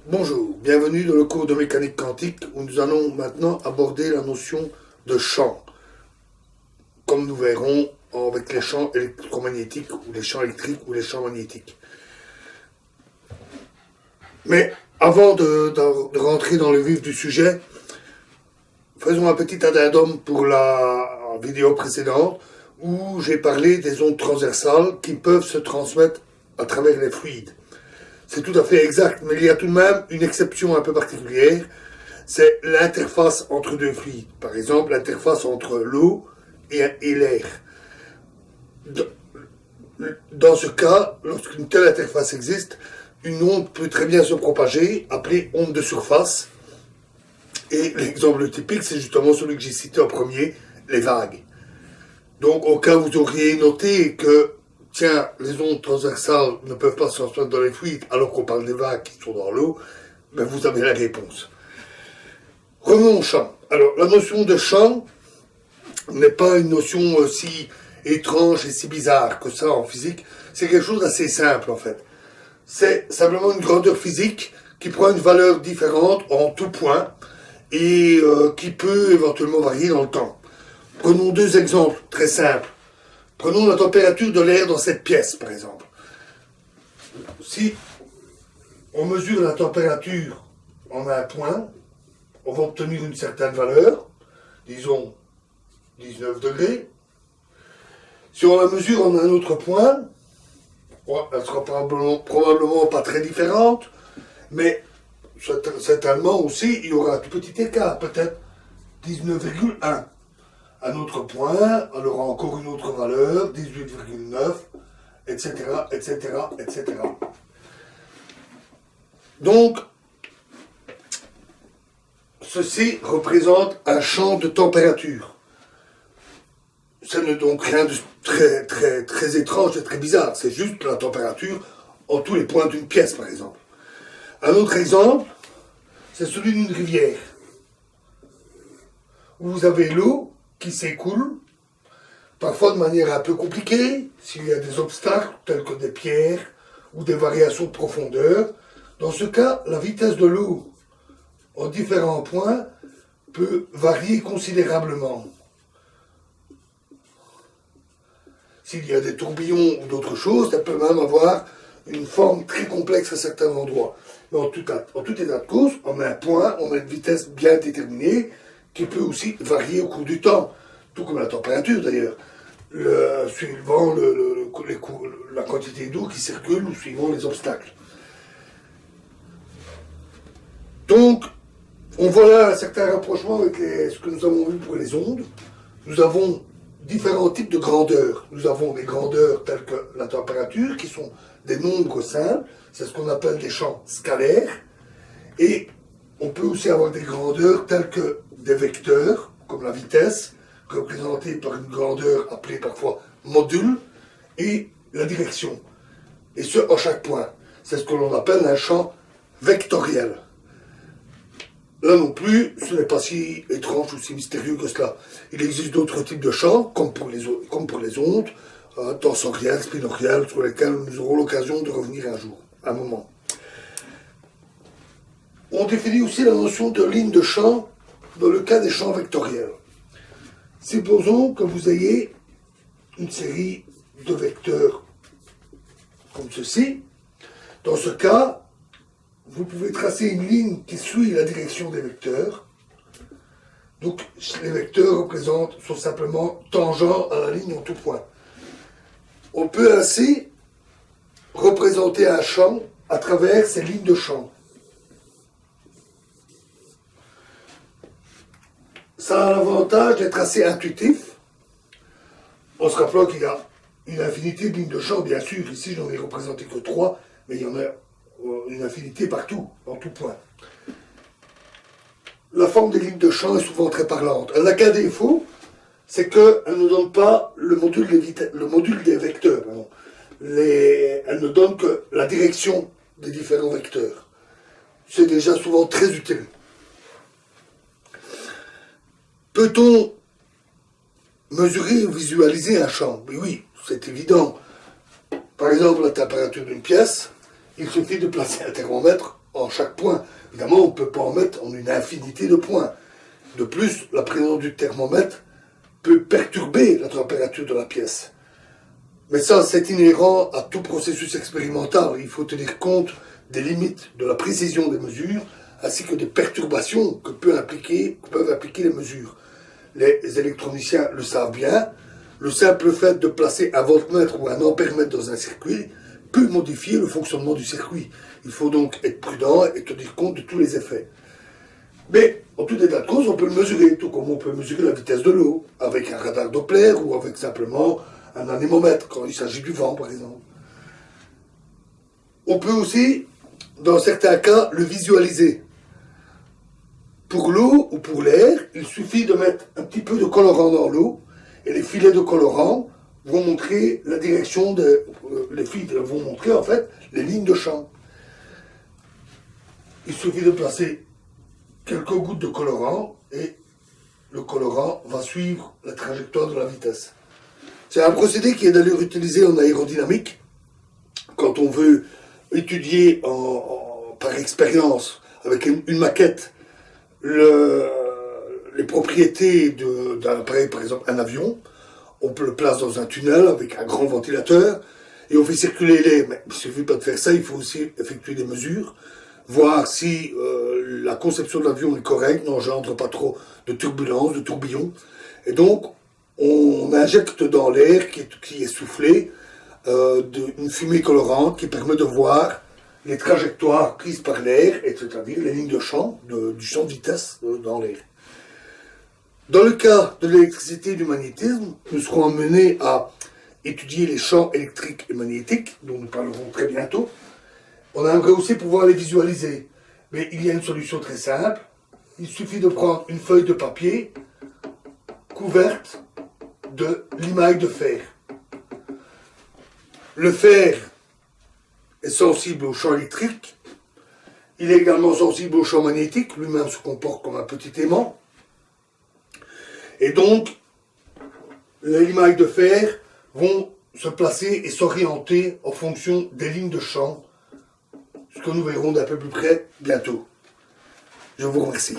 Bonjour, bienvenue dans le cours de mécanique quantique où nous allons maintenant aborder la notion de champ, comme nous verrons avec les champs électromagnétiques ou les champs électriques ou les champs magnétiques. Mais avant de rentrer dans le vif du sujet, faisons un petit addendum pour la vidéo précédente où j'ai parlé des ondes transversales qui peuvent se transmettre à travers les fluides. C'est tout à fait exact, mais il y a tout de même une exception un peu particulière, c'est l'interface entre deux fluides. Par exemple, l'interface entre l'eau et l'air. Dans ce cas, lorsqu'une telle interface existe, une onde peut très bien se propager, appelée onde de surface. Et l'exemple typique, c'est justement celui que j'ai cité en premier, les vagues. Donc, au cas où vous auriez noté que tiens, les ondes transversales ne peuvent pas se transmettre dans les fluides alors qu'on parle des vagues qui sont dans l'eau, ben vous avez la réponse. Revenons au champ. Alors, la notion de champ n'est pas une notion si étrange et si bizarre que ça en physique. C'est quelque chose d'assez simple en fait. C'est simplement une grandeur physique qui prend une valeur différente en tout point et qui peut éventuellement varier dans le temps. Prenons deux exemples très simples. Prenons la température de l'air dans cette pièce, par exemple. Si on mesure la température en un point, on va obtenir une certaine valeur, disons 19 degrés. Si on la mesure en un autre point, elle sera probablement pas très différente, mais certainement aussi, il y aura un tout petit écart, peut-être 19,1. Un autre point, elle aura encore une autre valeur, 18,9, etc., etc., etc. Donc, ceci représente un champ de température. Ce n'est donc rien de très étrange et très bizarre. C'est juste la température en tous les points d'une pièce, par exemple. Un autre exemple, c'est celui d'une rivière. Où vous avez l'eau qui s'écoule, parfois de manière un peu compliquée, s'il y a des obstacles tels que des pierres ou des variations de profondeur. Dans ce cas, la vitesse de l'eau en différents points peut varier considérablement. S'il y a des tourbillons ou d'autres choses, ça peut même avoir une forme très complexe à certains endroits. Mais en tout état de cause, on a un point, on a une vitesse bien déterminée, qui peut aussi varier au cours du temps, tout comme la température d'ailleurs, suivant la quantité d'eau qui circule ou suivant les obstacles. Donc, on voit là un certain rapprochement avec ce que nous avons vu pour les ondes. Nous avons différents types de grandeurs. Nous avons des grandeurs telles que la température, qui sont des nombres simples, c'est ce qu'on appelle des champs scalaires, et on peut aussi avoir des grandeurs telles que des vecteurs, comme la vitesse, représentée par une grandeur appelée parfois module, et la direction. Et ce, à chaque point. C'est ce que l'on appelle un champ vectoriel. Là non plus, ce n'est pas si étrange ou si mystérieux que cela. Il existe d'autres types de champs, comme pour les ondes, tensorielles, spinorielles, sur lesquelles nous aurons l'occasion de revenir un jour, un moment. On définit aussi la notion de ligne de champ dans le cas des champs vectoriels. Supposons que vous ayez une série de vecteurs comme ceci. Dans ce cas, vous pouvez tracer une ligne qui suit la direction des vecteurs. Donc, les vecteurs sont simplement tangents à la ligne en tout point. On peut ainsi représenter un champ à travers ces lignes de champ. Ça a l'avantage d'être assez intuitif, en se rappelant qu'il y a une infinité de lignes de champ, bien sûr. Ici, j'en ai représenté que 3, mais il y en a une infinité partout, en tout point. La forme des lignes de champ est souvent très parlante. Elle n'a qu'un défaut, c'est qu'elle ne donne pas le module des vecteurs. Elle ne donne que la direction des différents vecteurs. C'est déjà souvent très utile. Peut-on mesurer ou visualiser un champ? Oui, c'est évident. Par exemple, la température d'une pièce, il suffit de placer un thermomètre en chaque point. Évidemment, on ne peut pas en mettre en une infinité de points. De plus, la présence du thermomètre peut perturber la température de la pièce. Mais ça, c'est inhérent à tout processus expérimental. Il faut tenir compte des limites de la précision des mesures, ainsi que des perturbations que peuvent impliquer les mesures. Les électroniciens le savent bien. Le simple fait de placer un voltmètre ou un ampèremètre dans un circuit peut modifier le fonctionnement du circuit. Il faut donc être prudent et tenir compte de tous les effets. Mais, en tout état de cause, on peut le mesurer, tout comme on peut mesurer la vitesse de l'eau, avec un radar Doppler ou avec simplement un anémomètre, quand il s'agit du vent, par exemple. On peut aussi, dans certains cas, le visualiser. Pour l'eau ou pour l'air, il suffit de mettre un petit peu de colorant dans l'eau, et les filets de colorant vont montrer la direction les filets vont montrer, en fait, les lignes de champ. Il suffit de placer quelques gouttes de colorant, et le colorant va suivre la trajectoire de la vitesse. C'est un procédé qui est d'ailleurs utilisé en aérodynamique, quand on veut étudier par expérience, avec une maquette, les propriétés d'un appareil, par exemple un avion. On le place dans un tunnel avec un grand ventilateur, et on fait circuler l'air. Mais il ne suffit pas de faire ça, il faut aussi effectuer des mesures, voir si la conception de l'avion est correcte, n'engendre pas trop de turbulences, de tourbillons. Et donc, on injecte dans l'air qui est soufflé une fumée colorante qui permet de voir les trajectoires prises par l'air, c'est-à-dire les lignes de champ, du champ de vitesse dans l'air. Dans le cas de l'électricité et du magnétisme, nous serons amenés à étudier les champs électriques et magnétiques, dont nous parlerons très bientôt. On aimerait aussi pouvoir les visualiser, mais il y a une solution très simple. Il suffit de prendre une feuille de papier couverte de limaille de fer. Le fer est sensible au champ électrique. Il est également sensible au champ magnétique. Lui-même se comporte comme un petit aimant. Et donc, les limailles de fer vont se placer et s'orienter en fonction des lignes de champ, ce que nous verrons d'un peu plus près bientôt. Je vous remercie.